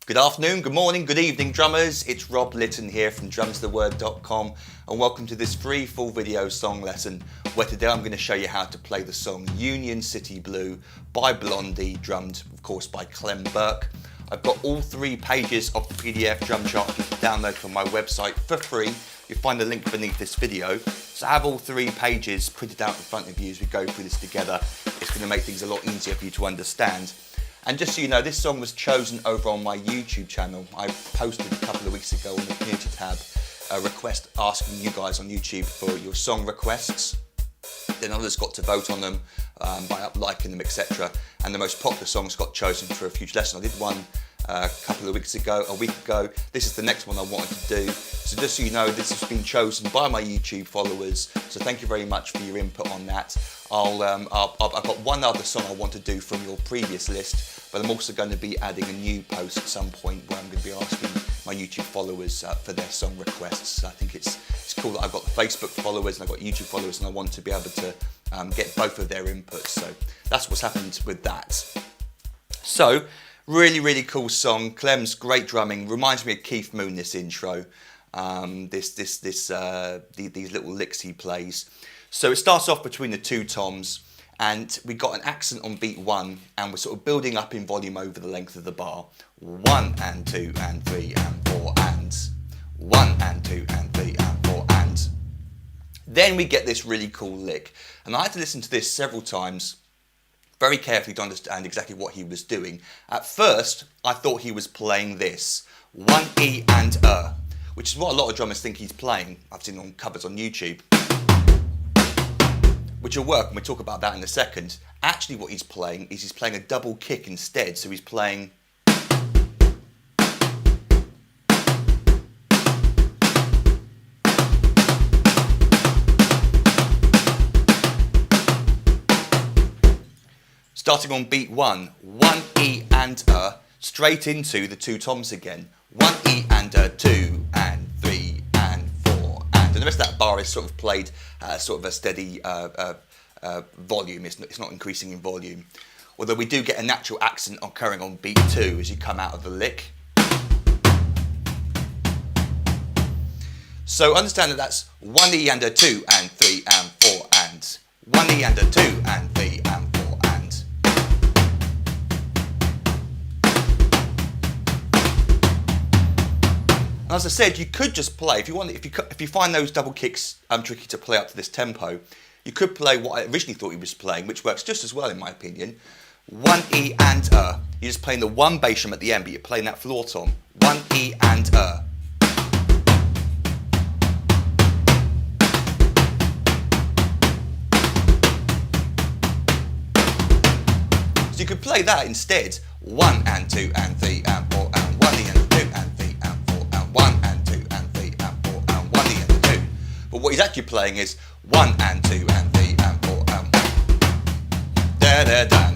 Good afternoon, good morning, good evening drummers. It's Rob Litton here from drumstheword.com and welcome to this free full video song lesson where today I'm going to show you how to play the song Union City Blue by Blondie, drummed of course by Clem Burke. I've got all 3 pages of the PDF drum chart you can download from my website for free. You'll find the link beneath this video. So I have all 3 pages printed out in front of you as we go through this together. It's going to make things a lot easier for you to understand. And just so you know, this song was chosen over on my YouTube channel. I posted a couple of weeks ago on the community tab a request asking you guys on YouTube for your song requests. Then others got to vote on them by liking them, etc. And the most popular songs got chosen for a future lesson. I did one a couple of weeks ago, a week ago. This is the next one I wanted to do. So just so you know, this has been chosen by my YouTube followers. So thank you very much for your input on that. I've got one other song I want to do from your previous list, but I'm also going to be adding a new post at some point where I'm going to be asking my YouTube followers for their song requests. I think it's cool that I've got the Facebook followers and I've got YouTube followers, and I want to be able to get both of their inputs. So that's what's happened with that. So really cool song. Clem's great drumming. Reminds me of Keith Moon, this intro. These little licks he plays. So it starts off between the 2 toms, and we got an accent on beat 1, and we're sort of building up in volume over the length of the bar. 1 and 2 and 3 and 4 and 1 and 2 and 3 and 4 and. Then we get this really cool lick, and I had to listen to this several times very carefully to understand exactly what he was doing. At first, I thought he was playing this 1 E and which is what a lot of drummers think he's playing. I've seen on covers on YouTube, which will work, and we'll talk about that in a second. Actually what he's playing is he's playing a double kick instead, so he's playing starting on beat 1, 1 E and straight into the 2 toms again. 1 E and 2 and 3 and 4 and the rest of that bar is sort of played sort of a steady volume. It's not increasing in volume. Although we do get a natural accent occurring on beat 2 as you come out of the lick. So understand that that's 1 E and 2 and 3 and 4 and 1 E and 2 and 3 and 4 and. As I said, you could just play, if you find those double kicks tricky to play up to this tempo, you could play what I originally thought he was playing, which works just as well in my opinion. 1 E and You're just playing the 1 bass drum at the end, but you're playing that floor tom. 1 E and So you could play that instead. 1 and 2 and 3 and 4 and 1 E and 2 and 3 and 4 and 1 and 2 and 3 and 4 and 1 E and 2. But what he's actually playing is 1 and 2 and 3 and 4 and da da da.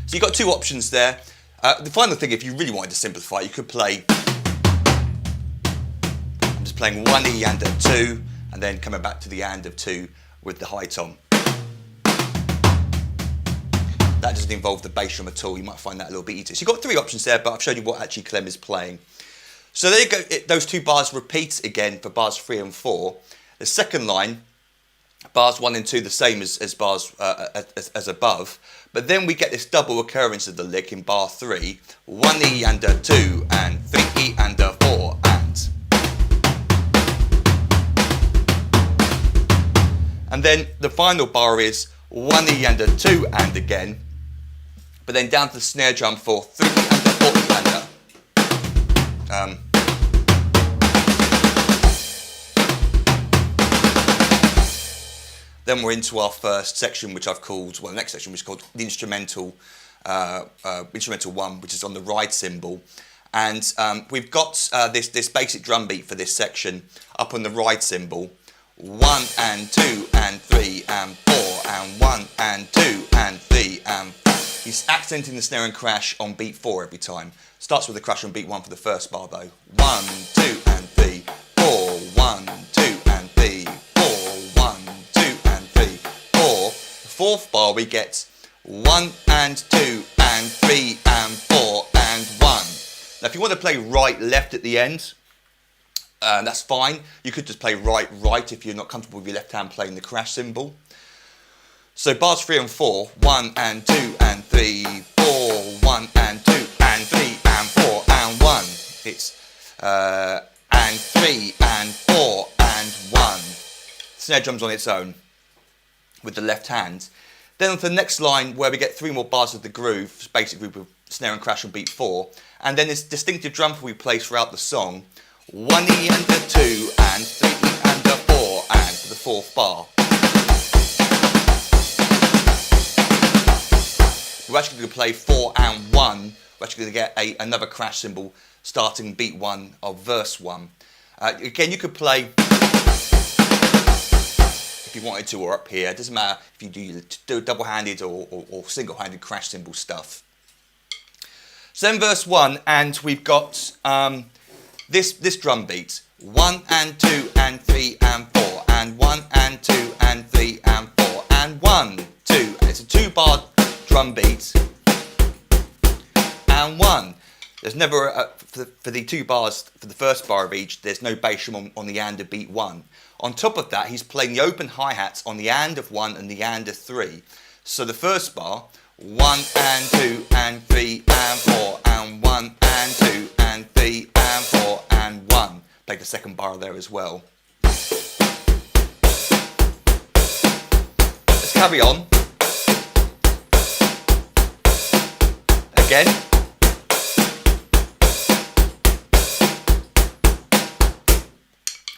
So you've got 2 options there. The final thing, if you really wanted to simplify, you could play. I'm just playing 1 E and 2, and then coming back to the and of 2 with the high tom. That doesn't involve the bass drum at all. You might find that a little bit easier. So you've got 3 options there, but I've shown you what actually Clem is playing. So there you go. Those 2 bars repeat again for bars 3 and 4. The second line, bars 1 and 2, the same as bars as above. But then we get this double occurrence of the lick in bar 3. 1 E and 2 and 3 E and 4 and. And then the final bar is 1 E and 2 and again. But then down to the snare drum for 3 and 4 and then we're into our first section, which I've called, well, the next section, which is called the instrumental 1, which is on the ride cymbal. And we've got this basic drum beat for this section up on the ride cymbal. 1 and 2 and 3 and 4 and 1 and 2 and 3 and 4. He's accenting the snare and crash on beat 4 every time. Starts with a crash on beat 1 for the first bar though. 1, 2 and 3, 4, 1, 2 and 3, 4, 1, 2 and 3, 4. The fourth bar we get 1 and 2 and and 3 and 4 and 1. Now if you want to play right, left at the end, that's fine. You could just play right, right if you're not comfortable with your left hand playing the crash cymbal. So bars 3 and 4, 1 and 2 and 3, 4, 1 and 2 and 3 and 4 and 1. It's and 3 and 4 and 1. Snare drums on its own with the left hand. Then on to the next line where we get 3 more bars of the groove, basically with snare and crash on beat 4. And then this distinctive drum fill we play throughout the song. 1E and a 2 and 3E and a 4 and for the 4th bar. We're actually going to play 4 and 1. We're actually going to get another crash cymbal starting beat 1 of verse 1. Again, you could play if you wanted to, or up here. It doesn't matter if you do double-handed or single-handed crash cymbal stuff. So then verse 1, and we've got this drum beat. 1 and 2 and 3 and 4 and 1 and 2 and 3 and 4 and 1, 2. And it's a 2-bar drum beat and 1. There's never for the 2 bars for the first bar of each. There's no bass drum on the and of beat 1. On top of that, he's playing the open hi-hats on the and of 1 and the and of 3. So the first bar, 1 and 2 and 3 and 4 and 1 and 2 and 3 and 4 and 1. Play the second bar there as well. Let's carry on. Again.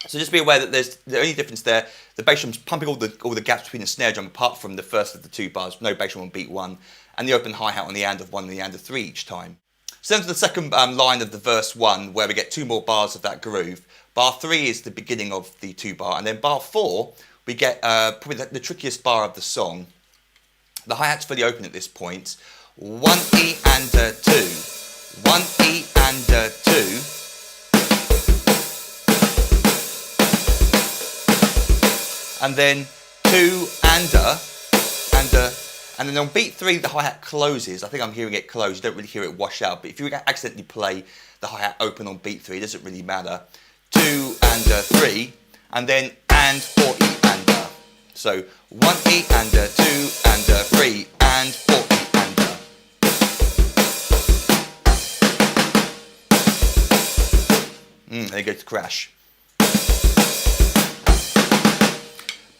So just be aware that there's the only difference there. The bass drum's pumping all the gaps between the snare drum, apart from the first of the 2 bars. No bass drum on beat 1, and the open hi-hat on the and of 1 and the and of 3 each time. So then to the second line of the verse 1, where we get 2 more bars of that groove. Bar 3 is the beginning of the 2 bar, and then bar 4 we get probably the trickiest bar of the song. The hi-hat's fully open at this point. 1E and a 2, 1E and a 2. And then 2 and then on beat 3 the hi-hat closes. I think I'm hearing it close. You don't really hear it wash out, but if you accidentally play the hi-hat open on beat 3, it doesn't really matter. 2 and a 3, and then and 4E and a. So 1E and a 2 and a 3 and 4E and a. There you go to crash.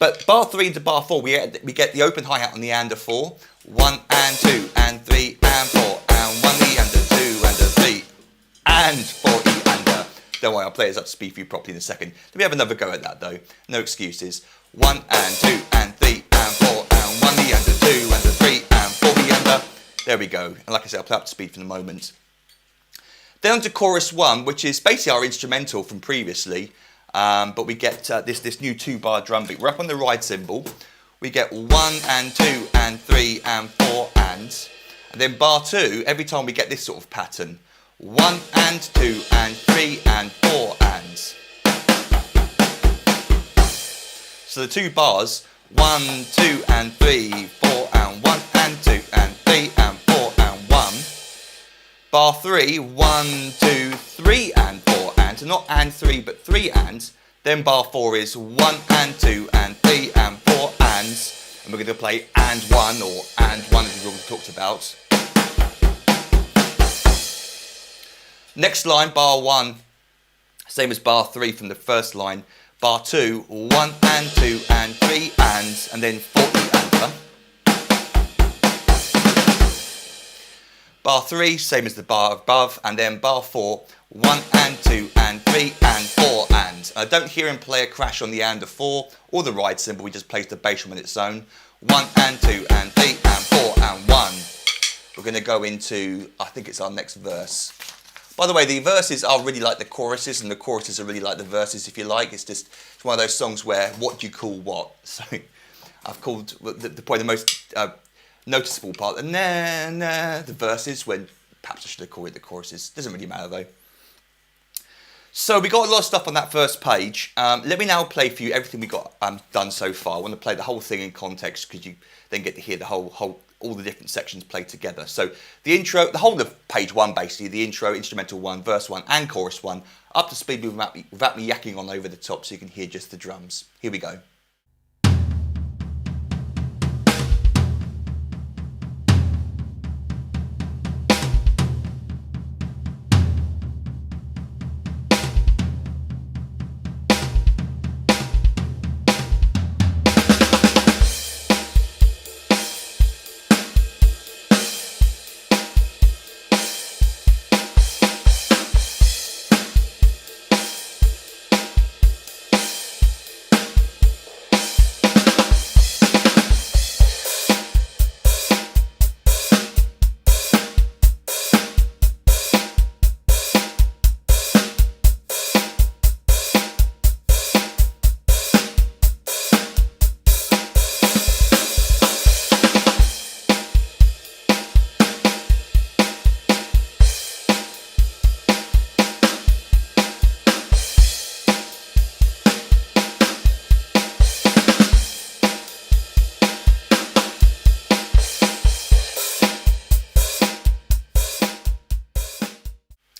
But bar 3 to bar 4, we get the open hi-hat on the and of 4. 1 and 2 and 3 and 4 and 1E and a 2 and a 3 and 4E and a. Don't worry, I'll play this up to speed for you properly in a second. Let me have another go at that though. No excuses. 1 and 2 and 3 and 4 and 1E and a 2 and a 3 and 4E and a. There we go. And like I said, I'll play up to speed for the moment. Then on to chorus 1, which is basically our instrumental from previously. But we get this new 2-bar drum beat. We're up on the ride cymbal. We get 1 and 2 and 3 and 4 and then bar 2, every time we get this sort of pattern. 1 and 2 and 3 and 4 and. So the 2 bars, 1, 2 and 3, 4 and 1 and 2 and 3 and 4 and 1. Bar 3, 1, 2, 3 and 4 and. So not and 3 but 3 and. Then bar 4 is 1 and 2 and 3 and 4 and. And we're going to play and 1 or and 1 as we've already talked about. Next line, bar 1, same as bar 3 from the first line. Bar 2, 1 and 2 and 3 and then 4E and. Bar 3, same as the bar above, and then bar 4, 1 and 2 and 3 and 4 and. I don't hear him play a crash on the and of 4 or the ride cymbal, he just plays the bass drum on its own. 1 and 2 and 3 and 4 and 1. We're going to go into, I think it's our next verse. By the way, the verses are really like the choruses, and the choruses are really like the verses, if you like. It's one of those songs where what do you call what? So I've called probably the most noticeable part, the verses, when perhaps I should have called it the choruses. Doesn't really matter though. So we got a lot of stuff on that first page. Let me now play for you everything we got done so far. I want to play the whole thing in context because you then get to hear the all the different sections played together. So the intro, the whole of page 1 basically, the intro, instrumental 1, verse 1 and chorus 1, up to speed without me yakking on over the top so you can hear just the drums. Here we go.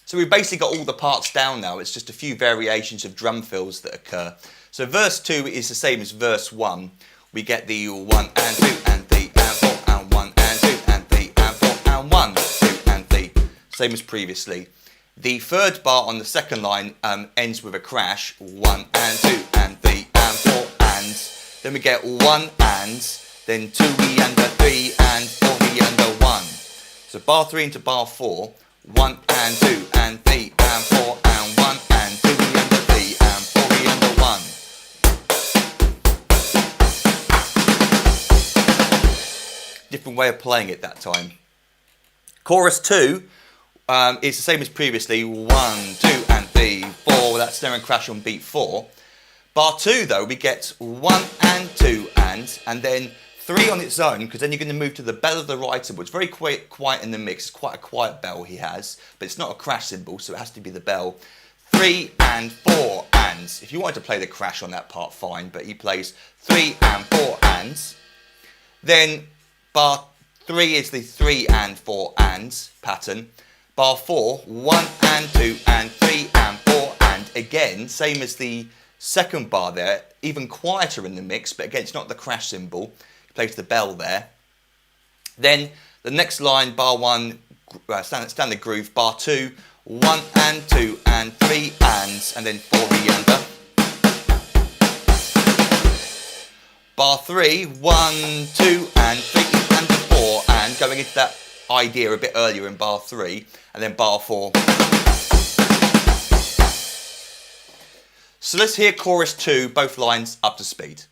So we've basically got all the parts down now. It's just a few variations of drum fills that occur. So verse 2 is the same as verse 1. We get the 1 and 2 and 3 and 4 and 1 and 2 and 3 and 4 and 1, 2 and 3. Same as previously. The third bar on the second line ends with a crash. 1 and 2 and 3 and 4 and. Then we get 1 and, then 2 we under 3 and 4 we under 1. So bar 3 into bar 4. 1 and 2 and 3 and 4 and 1 and 2 we under 3 and 4 we under 1. Different way of playing it that time. Chorus 2 is the same as previously. 1, 2 and 3, 4. That snare and crash on beat 4. Bar 2 though we get 1 and 2 and then 3 on its own, because then you're going to move to the bell of the right cymbal. It's very quiet in the mix. It's quite a quiet bell he has, but it's not a crash cymbal, so it has to be the bell. 3 and 4 ands. If you wanted to play the crash on that part, fine, but he plays 3 and 4 ands. Then bar 3 is the 3 and 4 ands pattern. Bar 4, 1 and 2 and 3 and 4 and. Again, same as the second bar there, even quieter in the mix, but again, it's not the crash cymbal. Plays the bell there. Then the next line, bar 1, standard groove, bar 2, 1 and 2 and 3 ands, and then 4 re under. Bar 3, 1, 2 and 3 and 4 and, going into that idea a bit earlier in bar 3, and then bar 4. So let's hear chorus 2, both lines up to speed.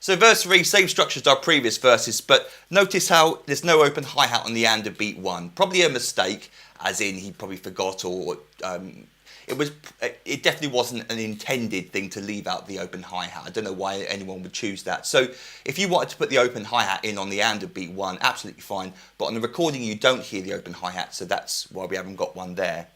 So verse 3, same structure as our previous verses, but notice how there's no open hi-hat on the and of beat 1. Probably a mistake, as in he probably forgot, or it definitely wasn't an intended thing to leave out the open hi-hat. I don't know why anyone would choose that. So if you wanted to put the open hi-hat in on the and of beat 1, absolutely fine. But on the recording you don't hear the open hi-hat, so that's why we haven't got one there.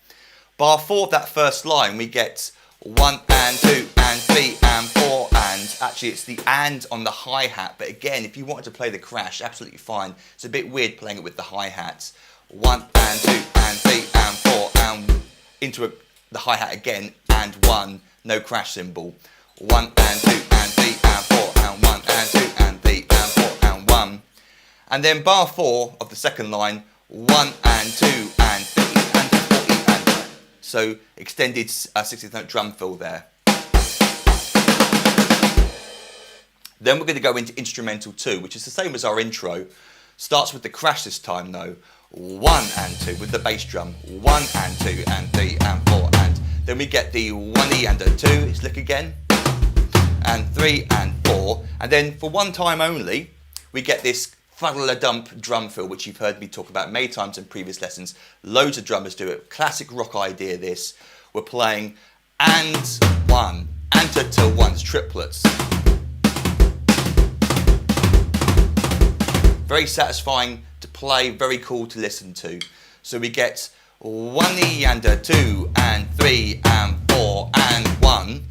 Bar 4 of that first line, we get 1 and 2 and 3 and 4 and. Actually it's the and on the hi-hat, but again, if you wanted to play the crash, absolutely fine. It's a bit weird playing it with the hi-hats. 1 and 2 and 3 and 4 and into the hi-hat again, and 1, no crash cymbal. 1 and 2 and 3 and 4 and 1 and 2 and 3 and 4 and 1. And then bar 4 of the second line, 1 and 2 and 3 and 4 and. So extended 60th note drum fill there. Then we're going to go into instrumental 2, which is the same as our intro. Starts with the crash this time though. 1 and 2 with the bass drum. 1 and 2 and 3 and 4 and. Then we get the 1E and a 2, it's lick again. And 3 and 4. And then for one time only, we get this fuddle-a-dump drum fill, which you've heard me talk about many times in previous lessons. Loads of drummers do it. Classic rock idea this. We're playing and one, and to ones, triplets. Very satisfying to play, very cool to listen to. So we get 1 E and a 2 and 3 and 4 and 1.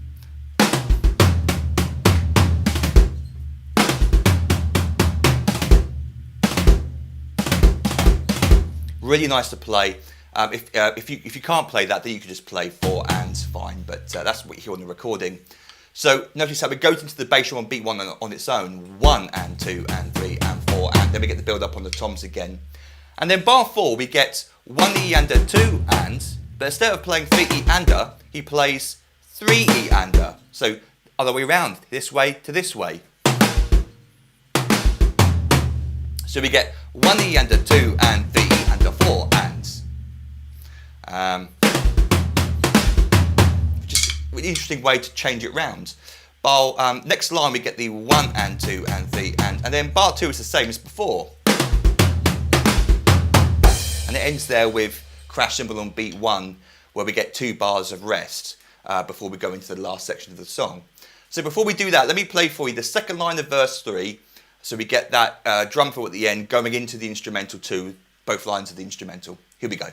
Really nice to play. If you can't play that, then you can just play 4 ands, fine, but that's what you hear on the recording. So notice how it goes into the bass drum on beat 1 on its own. 1 and 2 and 3 and 4 and then we get the build up on the toms again. And then bar 4 we get 1 E and a 2 ands, but instead of playing 3 E and a, he plays 3 E and a. So other way around, this way to this way. So we get 1 E and a 2 and 3 E and a 4 ands. Just an interesting way to change it round. Bar, next line we get the 1 and 2 and 3 and then bar 2 is the same as before. And it ends there with crash cymbal on beat 1 where we get 2 bars of rest before we go into the last section of the song. So before we do that, let me play for you the second line of verse 3. So we get that drum fill at the end going into the instrumental too, both lines of the instrumental. Here we go.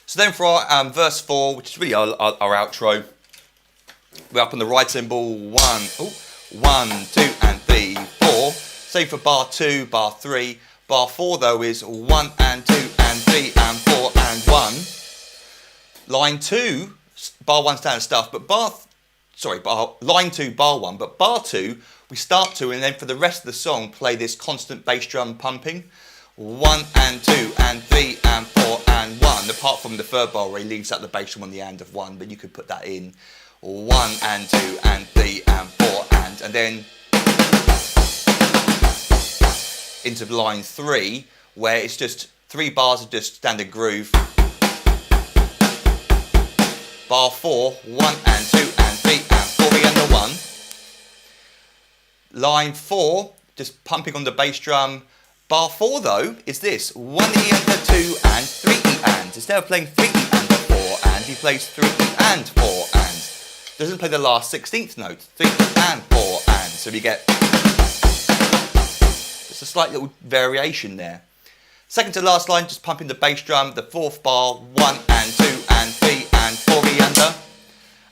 So then for our verse 4, which is really our outro, we're up on the right cymbal, 1, 2 and 3, 4. Same for bar 2, bar 3. Bar 4 though is 1 and 2 and 3 and 4 and 1. Line 2, bar 1 standard stuff, but line 2, bar 1, but bar 2, we start to and then for the rest of the song play this constant bass drum pumping. 1 and 2 and 3 and 4 and 1, apart from the third bar where he leaves out the bass drum on the and of 1, but you could put that in. 1 and 2 and 3 and 4 and then into line 3 where it's just 3 bars of just standard groove. Bar 4, 1 and 2 and 3 and 4 and a 1. Line 4, just pumping on the bass drum. Bar 4 though is this, 1 E and a 2 and 3 E and. Instead of playing 3 E and a 4 and, he plays 3 E and 4 and. Doesn't play the last 16th note, 3 E and 4 and. So we get just a slight little variation there. Second to last line, just pumping the bass drum, the 4th bar, 1 and 2 and 3 and 4 E and a.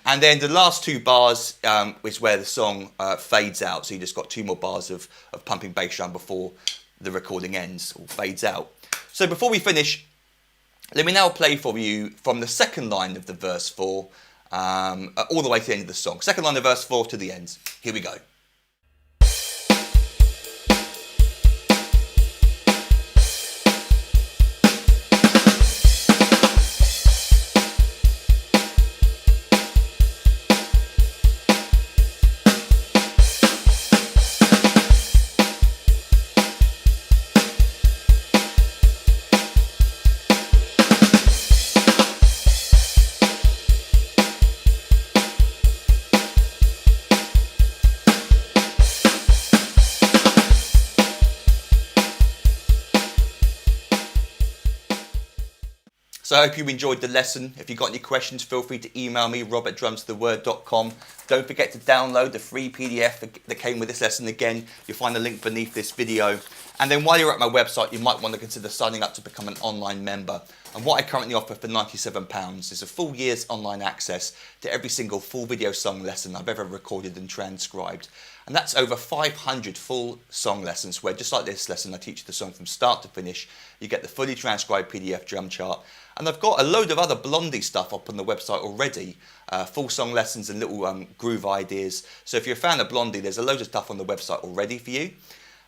And then the last 2 bars is where the song fades out. So you just got 2 more bars of pumping bass drum before the recording ends or fades out. So before we finish, let me now play for you from the second line of the verse 4 all the way to the end of the song. Second line of verse 4 to the end. Here we go. So I hope you enjoyed the lesson. If you've got any questions, feel free to email me, rob@drumstotheword.com. Don't forget to download the free PDF that came with this lesson again. You'll find the link beneath this video. And then while you're at my website, you might want to consider signing up to become an online member. And what I currently offer for £97 is a full year's online access to every single full video song lesson I've ever recorded and transcribed. And that's over 500 full song lessons where, just like this lesson, I teach the song from start to finish. You get the fully transcribed PDF drum chart. And I've got a load of other Blondie stuff up on the website already, full song lessons and little groove ideas. So if you're a fan of Blondie, there's a load of stuff on the website already for you.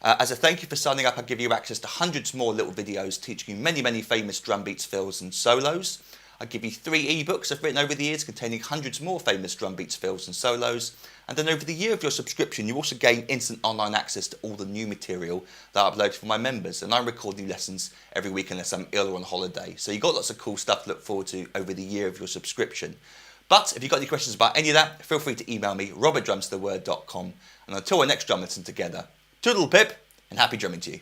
As a thank you for signing up, I'll give you access to hundreds more little videos teaching you many famous drum beats, fills and solos. I'll give you 3 ebooks I've written over the years containing hundreds more famous drum beats, fills and solos. And then over the year of your subscription, you also gain instant online access to all the new material that I upload for my members. And I record new lessons every week unless I'm ill or on holiday. So you've got lots of cool stuff to look forward to over the year of your subscription. But if you've got any questions about any of that, feel free to email me, rob@drumstheword.com. And until our next drum lesson together, toodle pip and happy drumming to you.